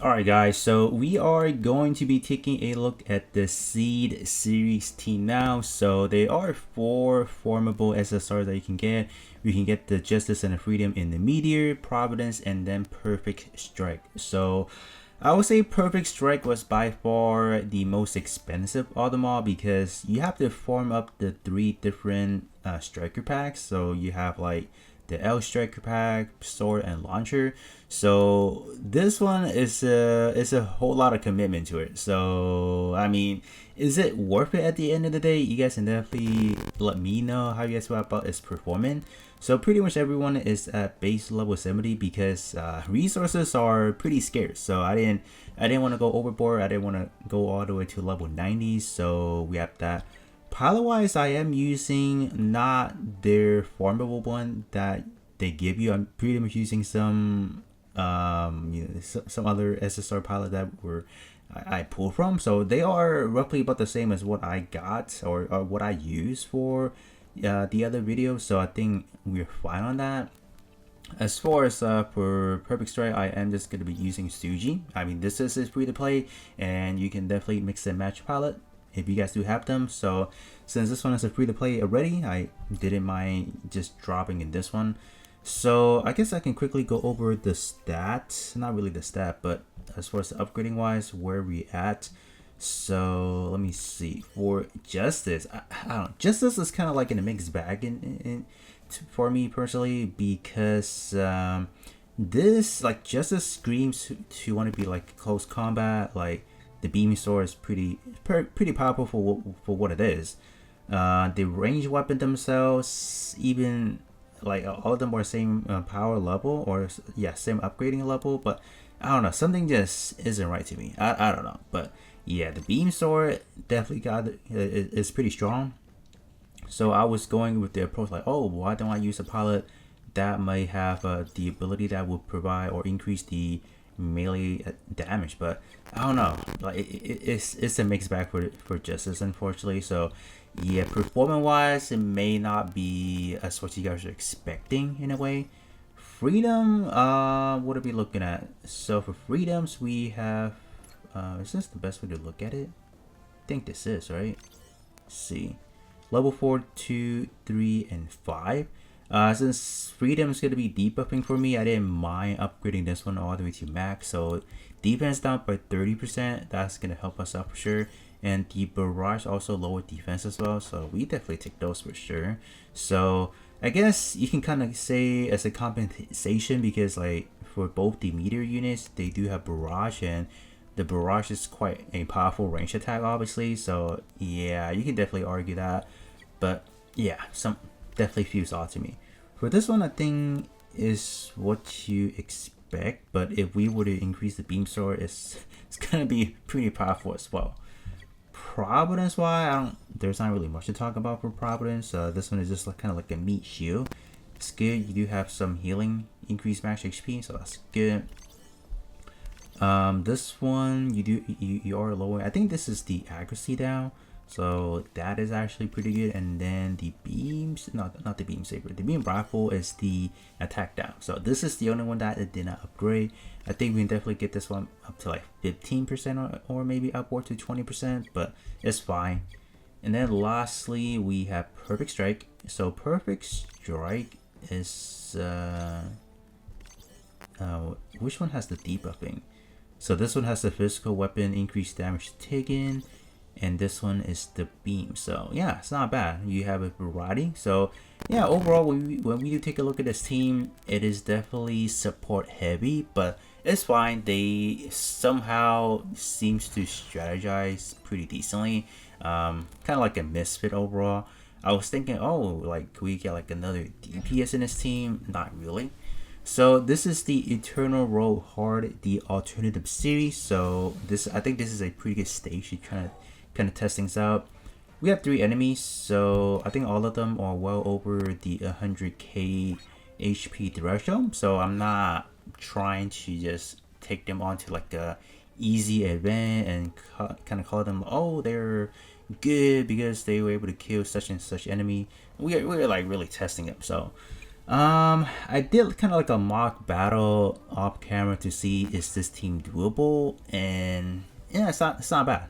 Alright guys, so we are going to be taking a look at the SEED series team now. So there are 4 formable SSRs that you can get. We can get the Justice and the Freedom in the Meteor, Providence, and then Perfect Strike. So I would say Perfect Strike was by far the most expensive of them all because you have to form up the 3 different striker packs. So you have like the L striker pack, sword, and launcher. So this one is a whole lot of commitment to it. So I mean, is it worth it at the end of the day? You guys can definitely let me know how you guys feel about its performance. So pretty much everyone is at base level 70 because resources are pretty scarce. So I didn't want to go overboard. I didn't want to go all the way to level 90. So we have that. Pilot wise, I am using not their formable one that they give you. I'm pretty much using some some other SSR pilot that I pulled from. So they are roughly about the same as what I got or what I use for the other videos. So I think we're fine on that. As far as for Perfect Strike, I am just going to be using Suji. I mean, this is free to play, and you can definitely mix and match palette if you guys do have them. So since this one is a free to play already, I didn't mind just dropping in this one. So I guess I can quickly go over the stats, not really the stat, but as far as the upgrading wise, where we at. So let me see. For Justice, I don't know, Justice is kind of like in a mixed bag for me personally, because this like Justice screams to want to be like close combat. Like the beam sword is pretty powerful for what it is. The range weapon themselves, even like all of them are same power level, or yeah, same upgrading level, but I don't know, something just isn't right to me. I don't know, but yeah, the beam sword definitely got is pretty strong. So I was going with the approach like, oh, why don't I use a pilot that might have the ability that will provide or increase the melee damage? But I don't know, like it's a mixed bag for Justice, unfortunately. So yeah, performance wise, it may not be as what you guys are expecting in a way. Freedom, what are we looking at? So for freedoms, we have is this the best way to look at it? I think this is right. Let's see, level 4, 2, 3, and 5. Since freedom is going to be debuffing for me, I didn't mind upgrading this one all the way to max. So defense down by 30%, that's going to help us out for sure. And the barrage also lowered defense as well, so we definitely take those for sure. So I guess you can kind of say as a compensation, because like for both the meteor units, they do have barrage, and the barrage is quite a powerful range attack obviously. So yeah, you can definitely argue that, but yeah, some definitely feels odd to me. For this one, I think is what you expect, but if we were to increase the beam sword, it's gonna be pretty powerful as well. Providence wise, there's not really much to talk about for Providence. This one is just like kind of like a meat shield. It's good. You do have some healing, increased max HP, so that's good. This one you are lower. I think this is the accuracy down, so that is actually pretty good. And then the beams, not the beam saber, the beam rifle is the attack down. So this is the only one that it did not upgrade. I think we can definitely get this one up to like 15% or maybe upward to 20%, but it's fine. And then lastly, we have Perfect Strike. So Perfect Strike is which one has the debuffing? So this one has the physical weapon, increased damage taken, and this one is the beam. So yeah, it's not bad. You have a variety. So yeah, overall, when we do take a look at this team, it is definitely support heavy, but it's fine. They somehow seems to strategize pretty decently. Kind of like a misfit overall. I was thinking, oh, like could we get like another DPS in this team? Not really. So this is the Eternal Road Hard, the alternative series. So I think this is a pretty good stage to kind of test things out. We have 3 enemies, so I think all of them are well over the 100k HP threshold. So I'm not trying to just take them onto like a easy event and kind of call them, oh, they're good because they were able to kill such and such enemy. We're like really testing them. So I did kind of like a mock battle off camera to see is this team doable, and yeah, it's not bad.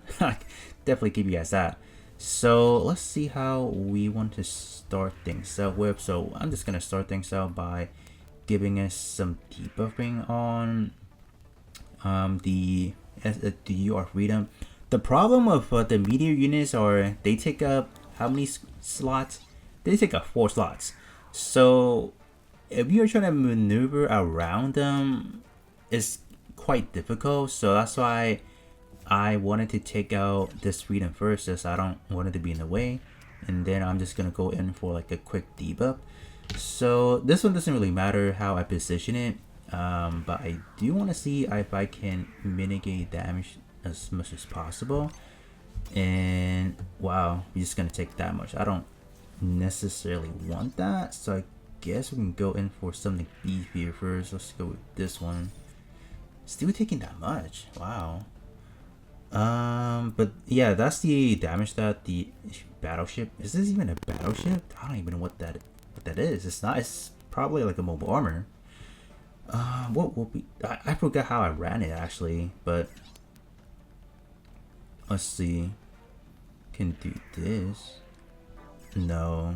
Definitely give you guys that. So let's see how we want to start things out with. So I'm just gonna start things out by giving us some debuffing on the UR Freedom. The problem with the meteor units are they take up how many slots? They take up 4 slots. So if you're trying to maneuver around them, it's quite difficult. So that's why I wanted to take out this freedom first, as I don't want it to be in the way. And then I'm just gonna go in for like a quick debuff. So this one doesn't really matter how I position it, but I do want to see if I can mitigate damage as much as possible. And wow, we're just gonna take that much. I don't necessarily want that, so I guess we can go in for something beefier first. Let's go with this one. Still taking that much. Wow. But yeah, that's the damage that the battleship. Is this even a battleship? I don't even know what that is. It's not. It's probably like a mobile armor. What will be? I forgot how I ran it actually, but let's see. Can do this. No.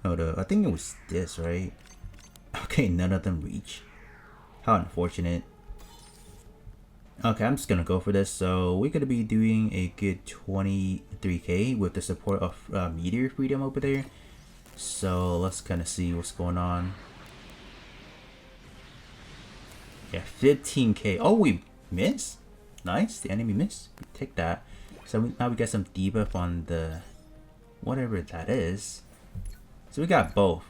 Hold up. I think it was this, right? Okay, none of them reach. How unfortunate. Okay, I'm just gonna go for this. So we're gonna be doing a good 23k with the support of Meteor Freedom over there. So let's kind of see what's going on. Yeah, 15k. Oh, we missed. Nice, the enemy missed. We take that. So now we got some debuff on the whatever that is. So we got both.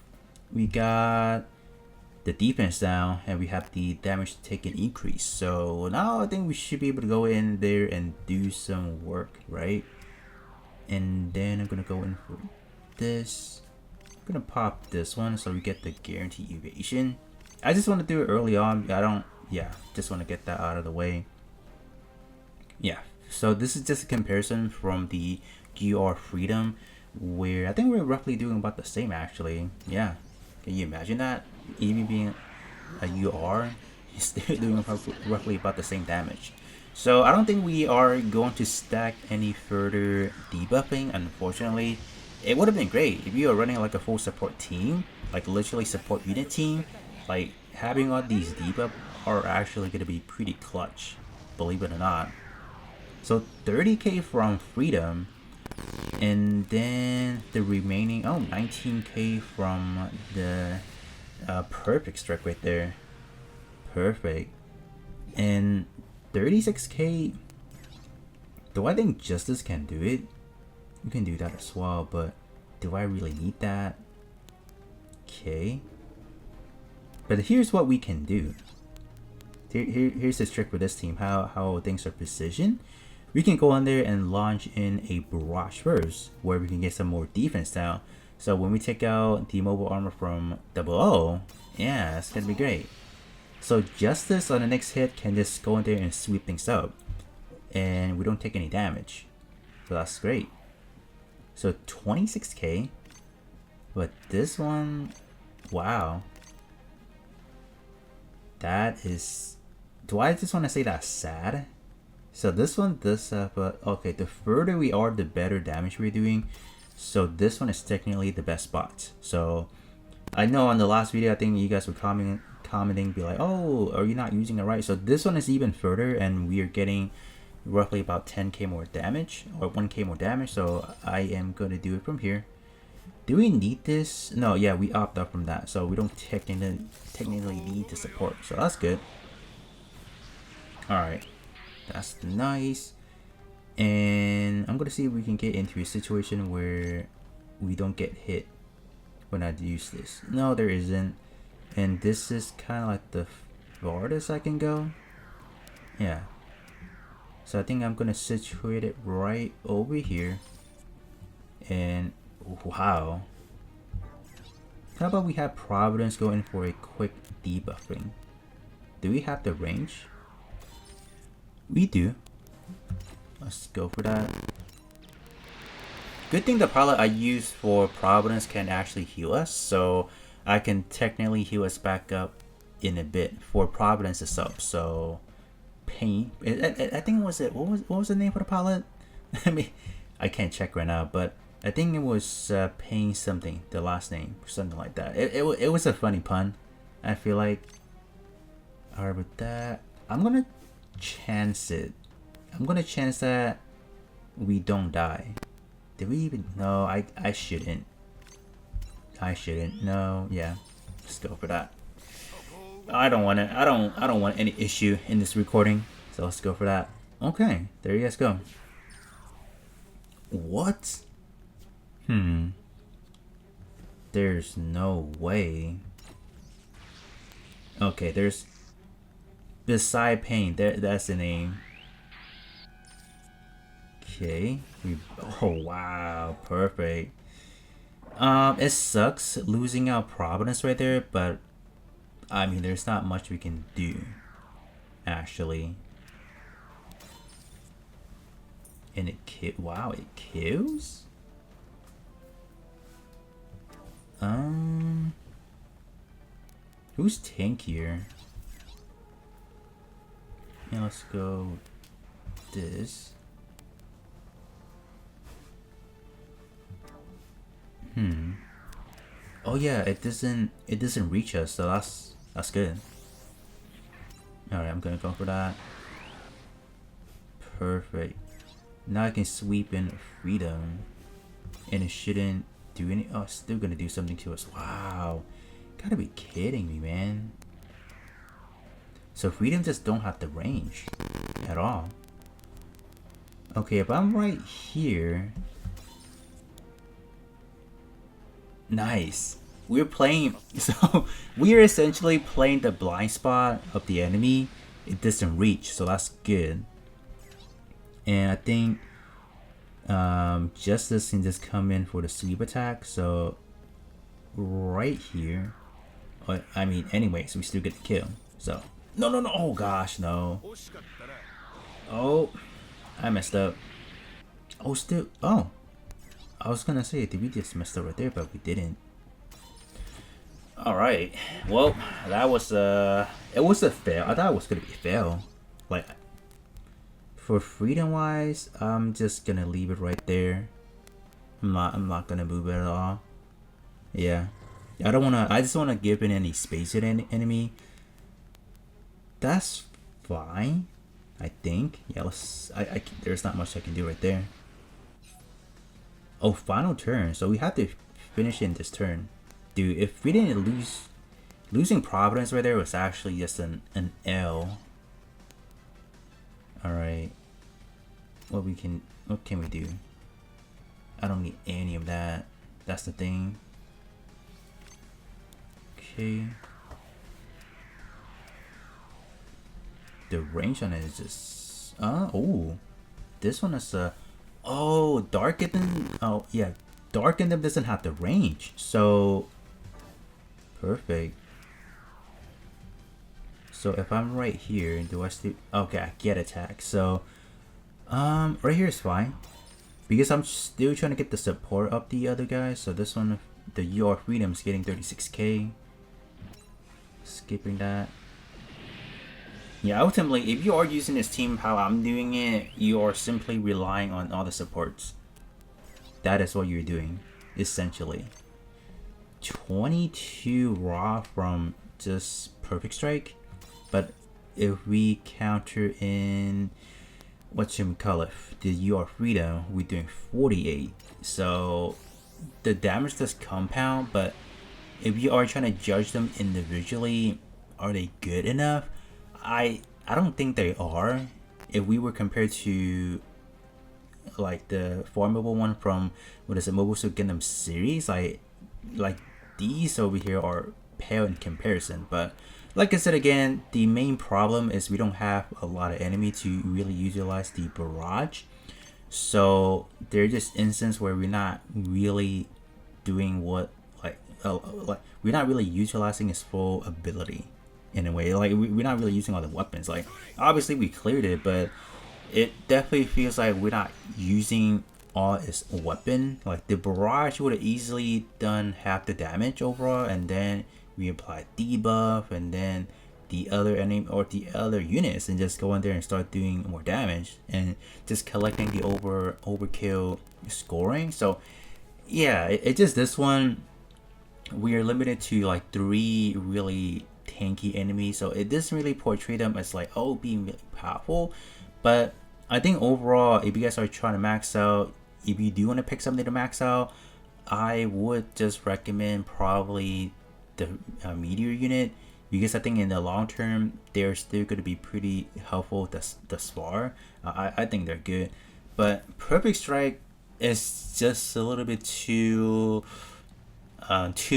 We got the defense down, and we have the damage taken increase. So now I think we should be able to go in there and do some work, right? And then I'm gonna go in for this. I'm gonna pop this one so we get the guaranteed evasion. I just want to do it early on. I don't, yeah, just want to get that out of the way. Yeah, so this is just a comparison from the UR Freedom, where I think we're roughly doing about the same actually. Yeah, can you imagine that? Even being a UR, you're still doing roughly about the same damage. So I don't think we are going to stack any further debuffing, unfortunately. It would have been great if you are running like a full support team, like literally support unit team. Like having all these debuff are actually going to be pretty clutch, believe it or not. So 30k from Freedom, and then the remaining 19k from the perfect strike right there. Perfect. And 36k. Do I think Justice can do it? You can do that as well, but do I really need that? Okay. But here's what we can do. Here's the trick with this team, how things are positioned. We can go on there and launch in a barrage first, where we can get some more defense down. So when we take out the mobile armor from 00, yeah, that's gonna be great. So Justice on the next hit can just go in there and sweep things up, and we don't take any damage. So that's great. So 26k, but this one, wow. That is, do I just want to say that's sad? So this one does have, okay, the further we are, the better damage we're doing. So this one is technically the best spot. So I know on the last video, I think you guys were commenting, be like, oh, are you not using it right? So this one is even further, and we are getting roughly about 10k more damage, or 1k more damage. So I am going to do it from here. Do we need this? No, yeah, we opt out from that. So we don't technically need to support. So that's good. Alright. That's nice. And I'm gonna see if we can get into a situation where we don't get hit when I use this. No, there isn't. And this is kind of like the farthest I can go. Yeah. So I think I'm gonna situate it right over here. And wow. How about we have Providence go in for a quick debuffing? Do we have the range? We do. Let's go for that. Good thing the pilot I use for Providence can actually heal us, so I can technically heal us back up in a bit for Providence is up. So Pain, I think what was the name for the pilot? I mean, I can't check right now, but I think it was Pain something, the last name, something like that. It was a funny pun, I feel like. Alright, with that, I'm gonna chance it. I'm gonna chance that we don't die. Did we even? No, I shouldn't. I shouldn't. No, yeah, let's go for that. I don't want it. I don't want any issue in this recording, so let's go for that. Okay, there you guys go. What? There's no way. Okay, there's Beside Pain. That's the name. Okay. Oh wow, perfect. It sucks losing out Providence right there, but I mean, there's not much we can do, actually. And wow, it kills? Who's tankier? Yeah, let's go this. Oh yeah, it doesn't reach us, so that's good. Alright, I'm gonna go for that. Perfect. Now I can sweep in Freedom. And it shouldn't do any. Oh, it's still gonna do something to us. Wow. Gotta be kidding me, man. So Freedom just don't have the range at all. Okay, if I'm right here. Nice. We're playing, so we're essentially playing the blind spot of the enemy. It doesn't reach, so that's good. And I think Justice can just come in for the sweep attack. So right here, I mean, anyways, we still get the kill. So no, oh gosh, no. Oh, I messed up. Oh, still, oh. I was gonna say, did we just messed up right there, but we didn't. Alright, well, that was it was a fail. I thought it was gonna be a fail. Like, for Freedom wise, I'm just gonna leave it right there. I'm not gonna move it at all. Yeah, I just wanna give it any space to the enemy. That's fine, I think. Yeah, there's not much I can do right there. Oh, final turn. So we have to finish in this turn. Dude, if we didn't losing Providence right there was actually just an L. Alright. What can we do? I don't need any of that. That's the thing. Okay. The range on it is just oh. This one is oh, Darken Them. Oh yeah, Darken Them doesn't have the range, so perfect. So if I'm right here, do I still? Okay, I get attack. So right here is fine because I'm still trying to get the support of the other guys. So this one, the Your Freedom is getting 36k. Skipping that. Yeah, ultimately, if you are using this team how I'm doing it, you are simply relying on all the supports. That is what you're doing, essentially. 22 raw from just Perfect Strike, but if we counter in whatchamacallit, the Your Freedom, we're doing 48. So the damage does compound, but if you are trying to judge them individually, are they good enough? I don't think they are. If we were compared to like the farmable one from what is it, Mobile Suit Gundam series, like these over here are pale in comparison. But like I said again, the main problem is we don't have a lot of enemy to really utilize the barrage. So they're just instances where we're not really doing what like we're not really utilizing his full ability. In a way, like we're not really using all the weapons. Like obviously we cleared it, but it definitely feels like we're not using all is weapon. Like the barrage would have easily done half the damage overall, and then we apply debuff, and then the other enemy or the other units, and just go in there and start doing more damage and just collecting the overkill scoring. So yeah, it just this one we are limited to like 3 really tanky enemies, so it doesn't really portray them as like, oh, being really powerful. But I think overall, if you guys are trying to max out, if you do want to pick something to max out, I would just recommend probably the meteor unit, because I think in the long term they're still going to be pretty helpful thus far. I think they're good, but perfect strike is just a little bit too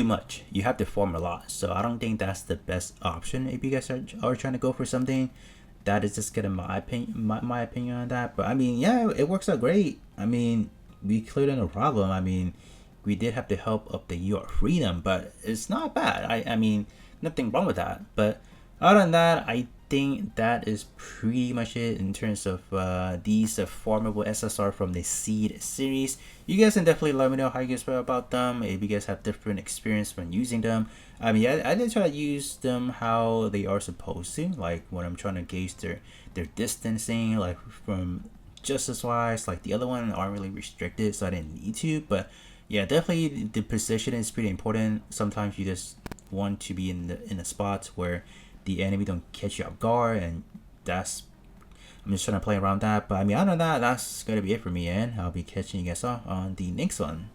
much. You have to farm a lot, so I don't think that's the best option if you guys are trying to go for something. That is just getting my opinion on that. But I mean, yeah, it works out great. I mean, we cleared no problem. I mean, we did have to help up the your freedom, but it's not bad. I mean, nothing wrong with that. But other than that, I think that is pretty much it in terms of these farmable SSR from the Seed series. You guys can definitely let me know how you guys feel about them, if you guys have different experience when using them. I mean, I did try to use them how they are supposed to, like when I'm trying to gauge their distancing, like from justice wise. Like the other one aren't really restricted, so I didn't need to. But yeah, definitely the position is pretty important. Sometimes you just want to be in the spots where the enemy don't catch you off guard, and that's, I'm just trying to play around that. But I mean, other than that, that's gonna be it for me, and I'll be catching you guys off on the next one.